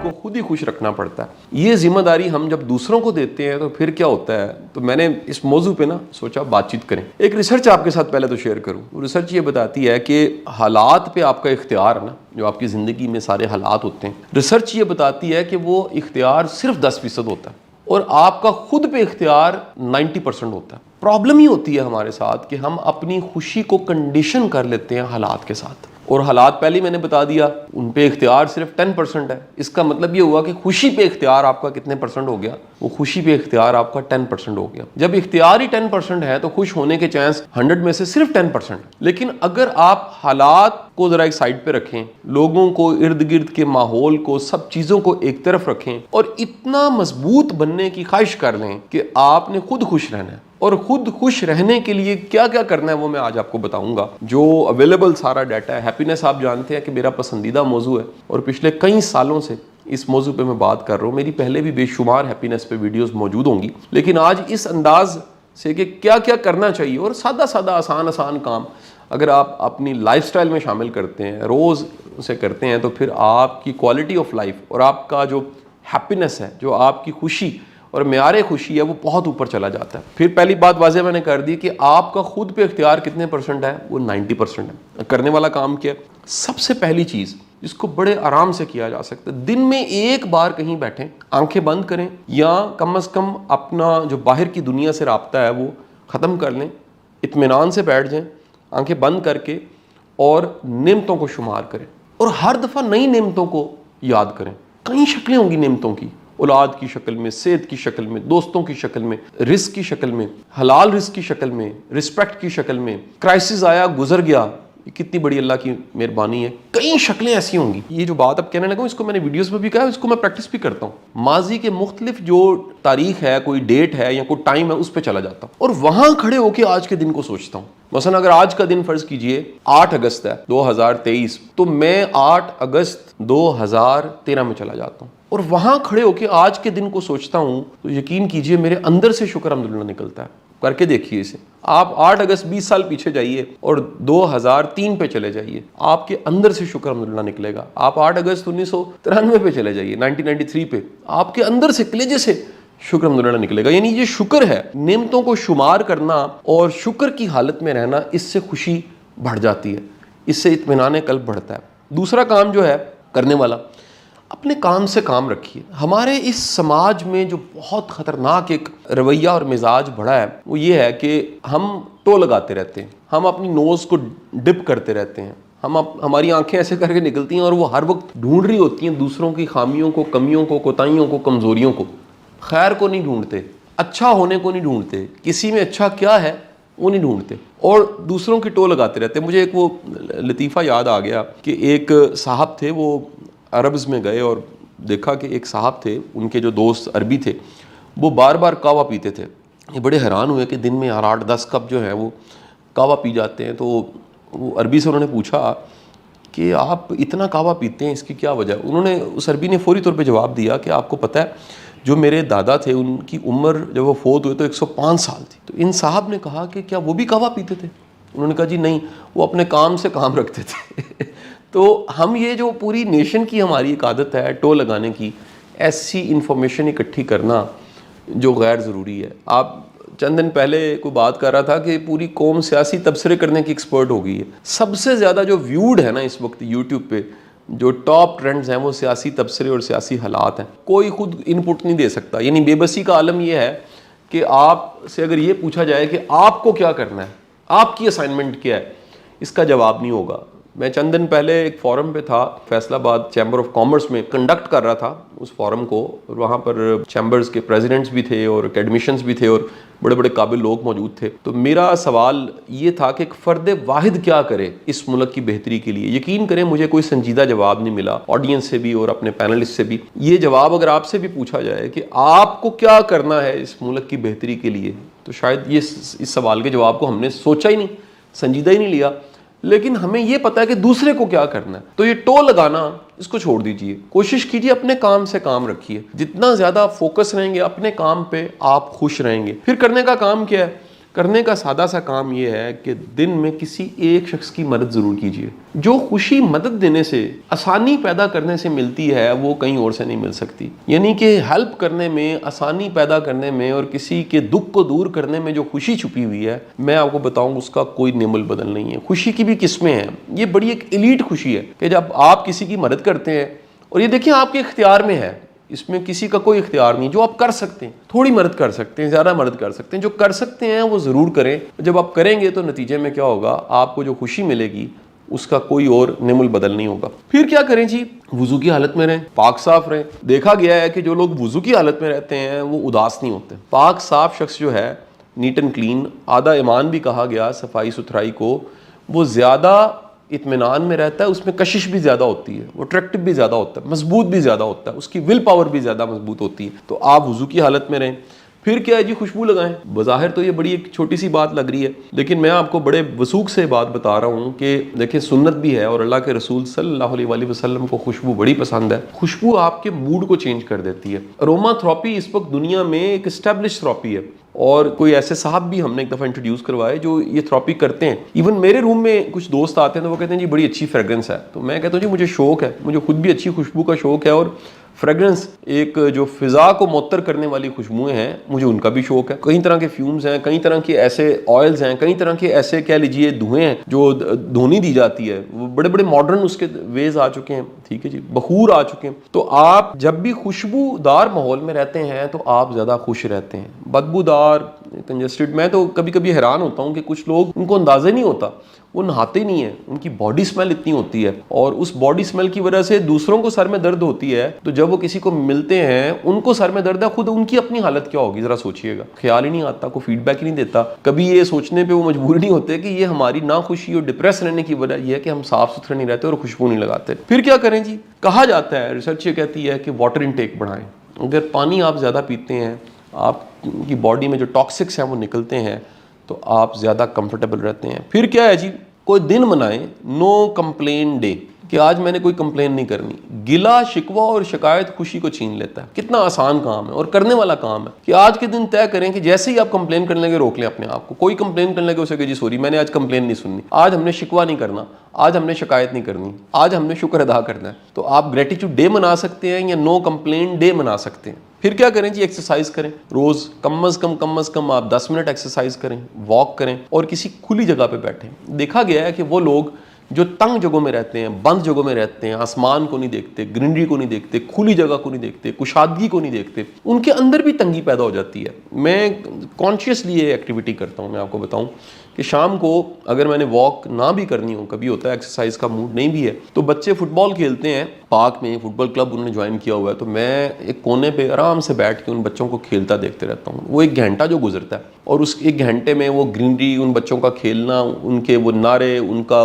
को खुद ही खुश रखना पड़ता है। ये जिम्मेदारी हम जब दूसरों को देते हैं तो फिर क्या होता है, तो मैंने इस मौजू पे ना सोचा बातचीत करें। एक रिसर्च आपके साथ पहले तो शेयर करूं। रिसर्च ये बताती है कि हालात पे आपका इख्तियार है ना, जो आपकी ज़िंदगी में सारे हालात होते हैं, रिसर्च ये बताती है कि वो इख्तियार सिर्फ 10% होता है और आपका खुद पे इख्तियार 90% होता है। प्रॉब्लम ही होती है हमारे साथ कि हम अपनी खुशी को कंडीशन कर लेते हैं हालात के साथ, और हालात पहले ही मैंने बता दिया उन पे इख्तियार सिर्फ 10% है। इसका मतलब ये हुआ कि खुशी पे इख्तियार आपका कितने परसेंट हो गया, वो खुशी पे इख्तियार आपका 10% हो गया। जब इख्तियार ही 10% है तो खुश होने के चांस 100 में से सिर्फ 10%। लेकिन अगर आप हालात को जरा एक साइड पे रखें, लोगों को, इर्द गिर्द के माहौल को, सब चीजों को एक तरफ रखें और इतना मजबूत बनने की ख्वाहिश कर लें कि आपने खुद खुश रहना है, और खुद खुश रहने के लिए क्या क्या करना है वो मैं आज आपको बताऊंगा। जो अवेलेबल सारा डाटा है, हैप्पीनेस आप जानते हैं कि मेरा पसंदीदा मौजू है और पिछले कई सालों से इस मौजू पे मैं बात कर रहा हूँ। मेरी पहले भी बेशुमार हैप्पीनेस पे वीडियोस मौजूद होंगी, लेकिन आज इस अंदाज से कि क्या क्या करना चाहिए और सादा सादा आसान आसान काम अगर आप अपनी लाइफस्टाइल में शामिल करते हैं, रोज़ उसे करते हैं, तो फिर आपकी क्वालिटी ऑफ लाइफ और आपका जो हैप्पीनेस है, जो आपकी खुशी और मेयारे खुशी है, वो बहुत ऊपर चला जाता है। फिर पहली बात वाज़ेह मैंने कर दी कि आपका खुद पे इख्तियार कितने परसेंट है, वो 90% है। करने वाला काम क्या है? सबसे पहली चीज़ जिसको बड़े आराम से किया जा सकता है, दिन में एक बार कहीं बैठें, आंखें बंद करें या कम से कम अपना जो बाहर की दुनिया से राब्ता है वो ख़त्म कर लें, इत्मीनान से बैठ जाएं, आंखें बंद करके, और नेमतों को शुमार करें और हर दफ़ा नई नेमतों को याद करें। कई शक्लें होंगी नेमतों की, औलाद की शक्ल में, सेहत की शक्ल में, दोस्तों की शक्ल में, रिस्क की शक्ल में, हलाल रिस्क की शक्ल में, रिस्पेक्ट की शक्ल में, क्राइसिस आया गुजर गया, ये कितनी बड़ी अल्लाह की मेहरबानी है। कई शक्लें ऐसी होंगी। ये जो बात अब कहने लगा हूं, इसको मैंने वीडियोस में भी कहा, इसको मैं प्रैक्टिस भी करता हूँ। माजी के मुख्तलिफ जो तारीख है, कोई डेट है या कोई टाइम है, उस पर चला जाता हूँ और वहां खड़े होकर आज के दिन को सोचता हूँ। मसलन अगर आज का दिन फर्ज कीजिए 8 अगस्त है 2023, तो मैं 8 अगस्त 2013 में चला जाता हूँ और वहां खड़े होकर आज के दिन को सोचता हूं, तो यकीन कीजिए मेरे अंदर से शुक्र अल्हम्दुलिल्लाह निकलता है। करके देखिए इसे। आप 8 अगस्त 20 साल पीछे जाइए और 2003 पे चले जाइए, आपके अंदर से शुक्र अल्हम्दुलिल्लाह निकलेगा। आप 8 अगस्त 1993 पे चले जाइए, 1993 पे, आपके अंदर से कलेजे से शुक्र अल्हम्दुलिल्लाह निकलेगा। यानी ये शुक्र है, नेमतों को शुमार करना और शुक्र की हालत में रहना, इससे खुशी बढ़ जाती है, इससे इत्मीनान कल्ब बढ़ता है। दूसरा काम जो है करने वाला, अपने काम से काम रखिए। हमारे इस समाज में जो बहुत ख़तरनाक एक रवैया और मिजाज बढ़ा है, वो ये है कि हम टो लगाते रहते हैं, हम अपनी नोज़ को डिप करते रहते हैं, हमारी आंखें ऐसे करके निकलती हैं और वो हर वक्त ढूंढ रही होती हैं दूसरों की खामियों को, कमियों को, कोताहियों को, कमज़ोरियों को। खैर को नहीं ढूंढते, अच्छा होने को नहीं ढूंढते, किसी में अच्छा क्या है वो नहीं ढूंढते और दूसरों की टो लगाते रहते हैं। मुझे एक वो लतीफ़ा याद आ गया कि एक साहब थे, वो अरब्स में गए और देखा कि एक साहब थे, उनके जो दोस्त अरबी थे, वो बार बार कावा पीते थे। ये बड़े हैरान हुए कि दिन में 8-10 कप जो है वो कावा पी जाते हैं। तो वो अरबी से उन्होंने पूछा कि आप इतना कावा पीते हैं, इसकी क्या वजह? उन्होंने, उस अरबी ने फौरी तौर पे जवाब दिया कि आपको पता है, जो मेरे दादा थे उनकी उम्र जब वो फोत हुए तो 105 साल थी। तो इन साहब ने कहा कि क्या वो भी कावा पीते थे? उन्होंने कहा जी नहीं, वो अपने काम से काम रखते थे। तो हम, ये जो पूरी नेशन की हमारी एक आदत है टो लगाने की, ऐसी इंफॉर्मेशन इकट्ठी करना जो गैर ज़रूरी है। आप चंद दिन पहले कोई बात कर रहा था कि पूरी कौम सियासी तबसरे करने की एक्सपर्ट हो गई है। सबसे ज़्यादा जो व्यूड है ना इस वक्त यूट्यूब पे, जो टॉप ट्रेंड्स हैं वो सियासी तबसरे और सियासी हालात हैं। कोई खुद इनपुट नहीं दे सकता। यानी बेबसी का आलम यह है कि आपसे अगर ये पूछा जाए कि आपको क्या करना है, आपकी असाइनमेंट क्या है, इसका जवाब नहीं होगा। मैं चंद दिन पहले एक फोरम पे था, फैसलाबाद चैम्बर ऑफ कॉमर्स में कंडक्ट कर रहा था उस फोरम को, और वहाँ पर चैम्बर्स के प्रेसिडेंट्स भी थे और एकेडमिशियंस भी थे और बड़े बड़े काबिल लोग मौजूद थे। तो मेरा सवाल ये था कि एक फ़र्द वाहिद क्या करे इस मुल्क की बेहतरी के लिए। यकीन करें मुझे कोई संजीदा जवाब नहीं मिला ऑडियंस से भी और अपने पैनलिस्ट से भी। ये जवाब अगर आपसे भी पूछा जाए कि आपको क्या करना है इस मुल्क की बेहतरी के लिए, तो शायद ये इस सवाल के जवाब को हमने सोचा ही नहीं, संजीदा ही नहीं लिया। लेकिन हमें यह पता है कि दूसरे को क्या करना है। तो ये टो लगाना, इसको छोड़ दीजिए, कोशिश कीजिए अपने काम से काम रखिए। जितना ज्यादा फोकस रहेंगे अपने काम पे, आप खुश रहेंगे। फिर करने का काम क्या है? करने का सादा सा काम ये है कि दिन में किसी एक शख्स की मदद ज़रूर कीजिए। जो खुशी मदद देने से, आसानी पैदा करने से मिलती है, वो कहीं और से नहीं मिल सकती। यानी कि हेल्प करने में, आसानी पैदा करने में और किसी के दुख को दूर करने में जो खुशी छुपी हुई है, मैं आपको बताऊं उसका कोई निमुल बदल नहीं है। खुशी की भी किस्में हैं। ये बड़ी एक एलीट खुशी है कि जब आप किसी की मदद करते हैं, और ये देखिए आपके इख्तियार में है, इसमें किसी का कोई इख्तियार नहीं। जो आप कर सकते हैं, थोड़ी मदद कर सकते हैं, ज़्यादा मदद कर सकते हैं, जो कर सकते हैं वो ज़रूर करें। जब आप करेंगे तो नतीजे में क्या होगा, आपको जो खुशी मिलेगी उसका कोई और निमुल बदल नहीं होगा। फिर क्या करें जी, वुजू की हालत में रहें, पाक साफ रहें। देखा गया है कि जो लोग वुजू की हालत में रहते हैं वो उदास नहीं होते। पाक साफ शख्स जो है, नीट एंड क्लीन, आधा ईमान भी कहा गया सफाई सुथराई को, वो ज़्यादा इत्मीनान में रहता है, उसमें कशिश भी ज़्यादा होती है, वो अट्रैक्टिव भी ज़्यादा होता है, मजबूत भी ज़्यादा होता है, उसकी विल पावर भी ज़्यादा मजबूत होती है। तो आप वुजू की हालत में रहें। फिर क्या है जी, खुशबू लगाएं। बज़ाहिर तो ये बड़ी एक छोटी सी बात लग रही है, लेकिन मैं आपको बड़े वसूख से बात बता रहा हूँ कि देखिए सुन्नत भी है और अल्लाह के रसूल सल्लल्लाहु अलैहि वसल्लम को खुशबू बड़ी पसंद है। खुशबू आपके मूड को चेंज कर देती है। अरोमाथेरेपी इस वक्त दुनिया में एक एस्टेब्लिश थेरेपी है, और कोई ऐसे साहब भी हमने एक दफ़ा इंट्रोड्यूस करवाए जो ये थेरेपी करते हैं। इवन मेरे रूम में कुछ दोस्त आते हैं तो वो कहते हैं जी बड़ी अच्छी फ्रेग्रेंस है, तो मैं कहता हूँ जी मुझे शौक है, मुझे खुद भी अच्छी खुशबू का शौक है, और फ्रेग्रेंस एक जो फ़िज़ा को मुअत्तर करने वाली खुशबुएं हैं, मुझे उनका भी शौक है। कई तरह के फ्यूम्स हैं, कई तरह के ऐसे ऑयल्स हैं, कई तरह के ऐसे कह लीजिए धुएँ हैं जो धुनी दी जाती है, वो बड़े बड़े मॉडर्न उसके वेज आ चुके हैं, ठीक है जी, बखूर आ चुके हैं। तो आप जब भी खुशबूदार माहौल में रहते हैं तो आप ज़्यादा खुश रहते हैं। बदबूदार, कंजस्टेड, मैं तो कभी कभी हैरान होता हूँ कि कुछ लोग, उनको अंदाज़ा नहीं होता, वो नहाते नहीं है, उनकी बॉडी स्मेल इतनी होती है, और उस बॉडी स्मेल की वजह से दूसरों को सर में दर्द होती है। तो जब वो किसी को मिलते हैं, उनको सर में दर्द है, खुद उनकी अपनी हालत क्या होगी ज़रा सोचिएगा। ख्याल ही नहीं आता, कोई फीडबैक ही नहीं देता। कभी ये सोचने पे वो मजबूर नहीं होते कि ये हमारी नाखुशी और डिप्रेस रहने की वजह यह है कि हम साफ सुथरे नहीं रहते और खुशबू नहीं लगाते। फिर क्या करें जी, कहा जाता है, रिसर्च ये कहती है कि वाटर इनटेक बढ़ाएं। अगर पानी आप ज़्यादा पीते हैं, आपकी बॉडी में जो टॉक्सिक्स हैं वो निकलते हैं, तो आप ज़्यादा कंफर्टेबल रहते हैं। फिर क्या है जी, कोई दिन मनाएं, नो कंप्लेन डे, कि आज मैंने कोई कंप्लेन नहीं करनी। गिला शिकवा और शिकायत खुशी को छीन लेता है। कितना आसान काम है और करने वाला काम है कि आज के दिन तय करें कि जैसे ही आप कंप्लेन करने लगे, रोक लें अपने आप को। कोई कंप्लेन करने लगे उसे कहिए जी सॉरी, मैंने आज कंप्लेन नहीं सुननी, आज हमने शिकवा नहीं करना, आज हमने शिकायत नहीं करनी, आज हमने शुक्र अदा करना है। तो आप ग्रेटिट्यूड डे मना सकते हैं या नो कंप्लेन डे मना सकते हैं। फिर क्या करें जी, एक्सरसाइज करें। रोज कम अज कम आप 10 मिनट एक्सरसाइज करें, वॉक करें, और किसी खुली जगह पे बैठें। देखा गया है कि वो लोग जो तंग जगहों में रहते हैं, बंद जगहों में रहते हैं, आसमान को नहीं देखते, ग्रीनरी को नहीं देखते, खुली जगह को नहीं देखते, कुशादगी को नहीं देखते, उनके अंदर भी तंगी पैदा हो जाती है। मैं कॉन्शियसली ये एक्टिविटी करता हूँ। मैं आपको बताऊँ कि शाम को अगर मैंने वॉक ना भी करनी हो, कभी होता है एक्सरसाइज का मूड नहीं भी है, तो बच्चे फुटबॉल खेलते हैं पार्क में, फुटबॉल क्लब उन्होंने ज्वाइन किया हुआ है, तो मैं एक कोने पे आराम से बैठ के उन बच्चों को खेलता देखते रहता हूँ। वो एक घंटा जो गुजरता है, और उस एक घंटे में वो ग्रीनरी, उन बच्चों का खेलना, उनके वो नारे, उनका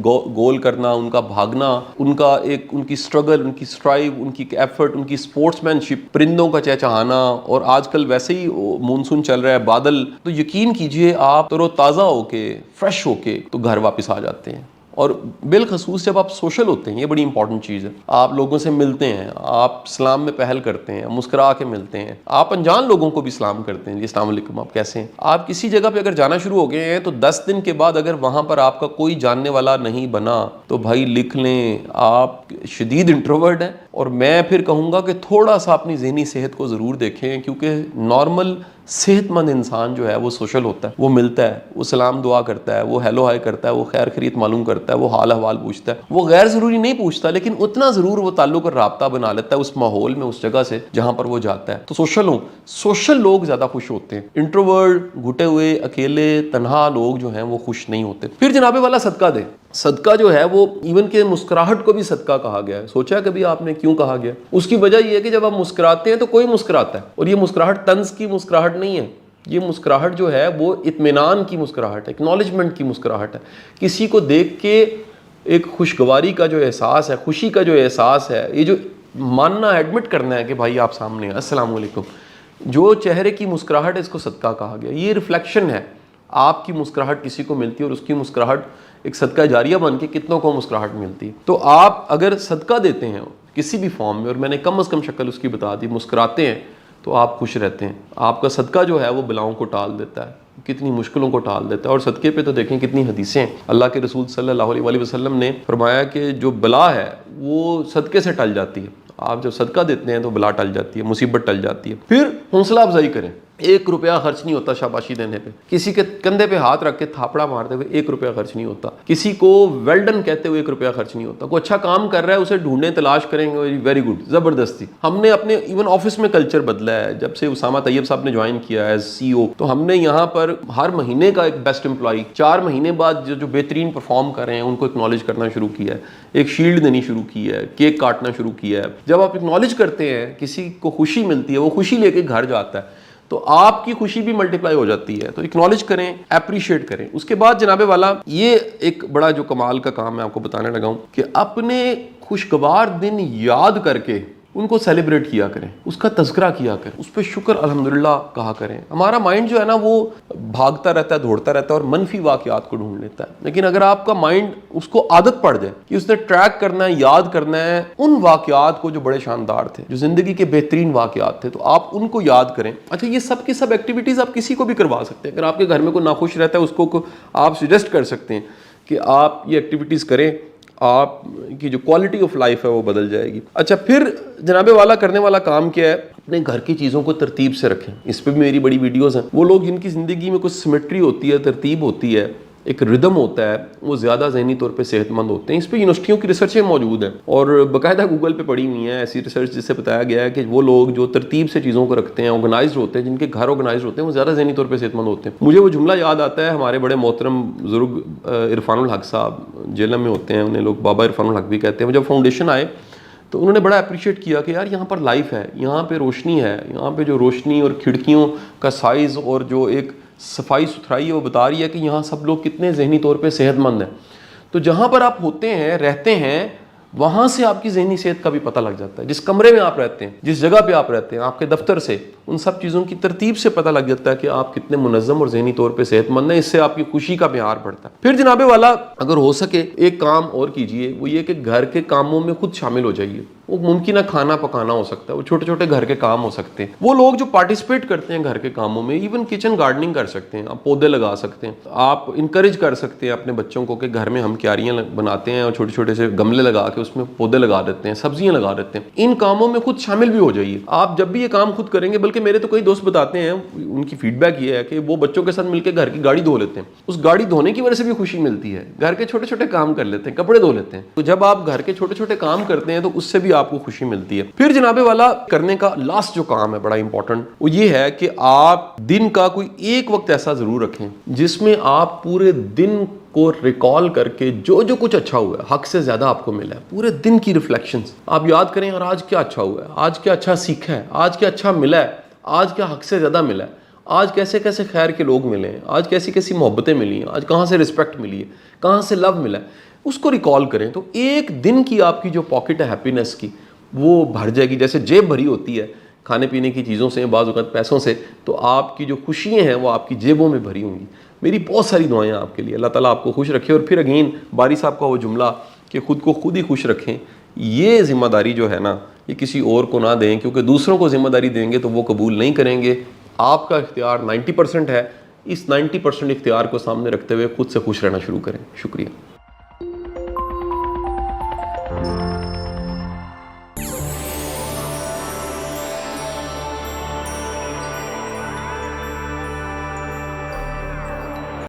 गोल करना, उनका भागना, उनका एक उनकी स्ट्रगल, उनकी स्ट्राइव, उनकी एफर्ट, उनकी स्पोर्ट्समैनशिप, परिंदों का चहचहाना, और आजकल वैसे ही मानसून चल रहा है, बादल, तो यकीन कीजिए आप तरोताज़ा होके, फ्रेश होके तो घर वापस आ जाते हैं। और बिलखसूस जब आप सोशल होते हैं, ये बड़ी इंपॉर्टेंट चीज़ है, आप लोगों से मिलते हैं, आप सलाम में पहल करते हैं, मुस्कुरा के मिलते हैं, आप अनजान लोगों को भी सलाम करते हैं, जी अस्सलाम वालेकुम, आप कैसे हैं। आप किसी जगह पे अगर जाना शुरू हो गए हैं तो 10 दिन के बाद अगर वहाँ पर आपका कोई जानने वाला नहीं बना तो भाई लिख लें, आप शदीद इंट्रोवर्ट हैं। और मैं फिर कहूँगा कि थोड़ा सा अपनी ज़हनी सेहत को ज़रूर देखें, क्योंकि नॉर्मल सेहतमंद इंसान जो है वो सोशल होता है, वो मिलता है, वो सलाम दुआ करता है, वो हेलो हाय करता है, वो खैर खरीत मालूम करता है, वो हाल अहवाल पूछता है। वो गैर ज़रूरी नहीं पूछता, लेकिन उतना ज़रूर वो ताल्लुक और राब्ता बना लेता है उस माहौल में, उस जगह से जहाँ पर वो जाता है। तो सोशल लोग ज़्यादा खुश होते हैं। इंट्रोवर्ट, घुटे हुए, अकेले, तन्हा लोग जो हैं वो खुश नहीं होते। फिर जनाबे वाला सदका दे। सदका जो है वो इवन के मुस्कुराहट को भी सदका कहा गया है। सोचा कभी आपने क्यों कहा गया? उसकी वजह यह है कि जब आप मुस्कुराते हैं तो कोई मुस्कुराता है, और ये मुस्कुराहट तंज की मुस्कुराहट नहीं है। ये मुस्कुराहट जो है वो इत्मीनान की मुस्कुराहट है, एक्नॉलेजमेंट की मुस्कुराहट है। किसी को देख के एक खुशगवारी का जो एहसास है, खुशी का जो एहसास है, ये जो मानना, एडमिट करना है कि भाई आप सामने, अस्सलाम वालेकुम, जो चेहरे की मुस्कुराहट है, इसको सदका कहा गया। ये रिफ्लेक्शन है, आपकी मुस्कुराहट किसी को मिलती है और उसकी मुस्कुराहट एक सदका जारिया बन के कितनों को मुस्कुराहट मिलती है। तो आप अगर सदका देते हैं किसी भी फॉर्म में, और मैंने कम से कम शक्ल उसकी बता दी, मुस्कुराते हैं, तो आप खुश रहते हैं। आपका सदका जो है वो बलाओं को टाल देता है, कितनी मुश्किलों को टाल देता है। और सदक़े पे तो देखें कितनी हदीसें हैं। अल्लाह के रसूल सल्लल्लाहु अलैहि वसल्लम ने फरमाया कि जो बला है वो सदक़े से टल जाती है। आप जब सदका देते हैं तो बला टल जाती है, मुसीबत टल जाती है। फिर हौसला अफजाई करें। 1 रुपया खर्च नहीं होता शाबाशी देने पे। किसी के कंधे पे हाथ रख के थापड़ा मारते हुए 1 रुपया खर्च नहीं होता। किसी को वेल डन कहते हुए 1 रुपया खर्च नहीं होता। कोई अच्छा काम कर रहा है उसे ढूंढने तलाश करेंगे, वेरी गुड, जबरदस्ती। हमने अपने इवन ऑफिस में कल्चर बदला है। जब से उसामा तैयब साहब ने ज्वाइन किया एज CEO, तो हमने यहाँ पर हर महीने का एक बेस्ट एम्प्लॉय, 4 महीने बाद जो बेहतरीन परफॉर्म कर रहे हैं उनको एक्नॉलेज करना शुरू किया है। एक शील्ड देनी शुरू की है, केक काटना शुरू किया है। जब आप एक्नॉलेज करते हैं, किसी को खुशी मिलती है, वो खुशी लेके घर जाता है, तो आपकी खुशी भी मल्टीप्लाई हो जाती है। तो एक्नॉलेज करें, एप्रिशिएट करें। उसके बाद जनाबे वाला, ये एक बड़ा जो कमाल का काम मैं आपको बताने लगा हूं कि अपने खुशगवार दिन याद करके उनको सेलिब्रेट किया करें, उसका तज़किरा किया करें, उस पर शुक्र अल्हम्दुलिल्लाह कहा करें। हमारा माइंड जो है ना वो भागता रहता है, दौड़ता रहता है और मनफी वाक़यात को ढूंढ लेता है। लेकिन अगर आपका माइंड उसको आदत पड़ जाए कि उसने ट्रैक करना है, याद करना है उन वाक़यात को जो बड़े शानदार थे, जो ज़िंदगी के बेहतरीन वाक़यात थे, तो आप उनको याद करें। अच्छा, ये सब की सब एक्टिविटीज़ आप किसी को भी करवा सकते हैं। अगर आपके घर में कोई नाखुश रहता है उसको आप सजेस्ट कर सकते हैं कि आप ये एक्टिविटीज़ करें, आपकी जो क्वालिटी ऑफ लाइफ है वो बदल जाएगी। अच्छा, फिर जनाबे वाला करने वाला काम क्या है? अपने घर की चीज़ों को तरतीब से रखें। इस पर भी मेरी बड़ी वीडियोस हैं। वो लोग जिनकी ज़िंदगी में कुछ सिमेट्री होती है, तरतीब होती है, एक रिदम होता है, वो ज़्यादा ज़हनी तौर पे सेहतमंद होते हैं। इस पर यूनिवर्सिटियों की रिसर्चें मौजूद हैं और बाकायदा गूगल पे पड़ी हुई हैं ऐसी रिसर्च जिससे बताया गया है कि वो लोग जो तरतीब से चीज़ों को रखते हैं, ऑर्गेनाइज्ड होते हैं, जिनके घर ऑर्गेनाइज्ड होते हैं, वो ज़्यादा ज़हनी तौर पे सेहतमंद होते हैं। मुझे वो जुमला याद आता है, हमारे बड़े मोहतरम बुजुर्ग इरफानुल हक साहब जेलम में होते हैं, उन्हें लोग बाबा इरफानुल हक भी कहते हैं। जब फाउंडेशन आए तो उन्होंने बड़ा अप्रिशिएट किया कि यार यहाँ पर लाइफ है, यहाँ पे रोशनी है, यहाँ पे जो रोशनी और खिड़कियों का साइज़ और जो एक सफाई सुथराई है वो बता रही है कि यहाँ सब लोग कितने ज़हनी तौर पे सेहतमंद हैं। तो जहाँ पर आप होते हैं, रहते हैं, वहाँ से आपकी ज़हनी सेहत का भी पता लग जाता है। जिस कमरे में आप रहते हैं, जिस जगह पे आप रहते हैं, आपके दफ्तर से, उन सब चीज़ों की तरतीब से पता लग जाता है कि आप कितने मुनज़्ज़म और ज़हनी तौर पे सेहतमंद हैं। इससे आपकी खुशी का प्यार बढ़ता है। फिर जनाबे वाला, अगर हो सके एक काम और कीजिए, वो ये कि घर के कामों में खुद शामिल हो जाइए। वो मुमकिन है खाना पकाना हो सकता है, वो छोटे छोटे घर के काम हो सकते हैं। वो लोग जो पार्टिसिपेट करते हैं घर के कामों में, इवन किचन गार्डनिंग कर सकते हैं, आप पौधे लगा सकते हैं, आप इंकरेज कर सकते हैं अपने बच्चों को कि घर में हम क्यारियां बनाते हैं और छोटे छोटे से गमले लगा के उसमें पौधे लगा देते हैं, सब्जियां लगा देते हैं। इन कामों में खुद शामिल भी हो जाइए। आप जब भी ये काम खुद करेंगे, बल्कि मेरे तो कई दोस्त बताते हैं, उनकी फीडबैक ये है कि वो बच्चों के साथ मिलकर घर की गाड़ी धो लेते हैं। उस गाड़ी धोने की वजह से भी खुशी मिलती है। घर के छोटे छोटे काम कर लेते हैं, कपड़े धो लेते हैं। तो जब आप घर के छोटे छोटे काम करते हैं तो उससे भी आपको खुशी मिलती है। फिर जनाबे वाला, करने का लास्ट जो काम है बड़ा इंपॉर्टेंट, वो ये है कि आप दिन का कोई एक वक्त ऐसा जरूर रखें जिसमें आप पूरे दिन को रिकॉल करके जो जो कुछ अच्छा हुआ है, हक से ज्यादा आपको मिला है, पूरे दिन की रिफ्लेक्शंस आप याद करें। और आज क्या अच्छा हुआ है, आज क्या अच्छा सीखा है, आज क्या अच्छा मिला है, आज क्या हक से ज्यादा मिला है, आज कैसे कैसे खैर के लोग मिले हैं, आज कैसी कैसी मोहब्बतें मिली हैं, आज कहाँ से रिस्पेक्ट मिली है, कहाँ से लव मिला है, उसको रिकॉल करें। तो एक दिन की आपकी जो पॉकेट है हैप्पीनेस की, वो भर जाएगी। जैसे जेब भरी होती है खाने पीने की चीज़ों से, बाज़ औक़ात पैसों से, तो आपकी जो खुशियाँ हैं वो आपकी जेबों में भरी होंगी। मेरी बहुत सारी दुआएं आपके लिए, अल्लाह ताला आपको खुश रखे। और फिर अगेन बारी साहब का वो जुमला कि खुद को खुद ही खुश रखें, ये ज़िम्मेदारी जो है ना, ये किसी और को ना दें, क्योंकि दूसरों को ज़िम्मेदारी देंगे तो वो कबूल नहीं करेंगे। आपका इख्तियार 90% है, इस 90% इख्तियार को सामने रखते हुए खुद से खुश रहना शुरू करें। शुक्रिया।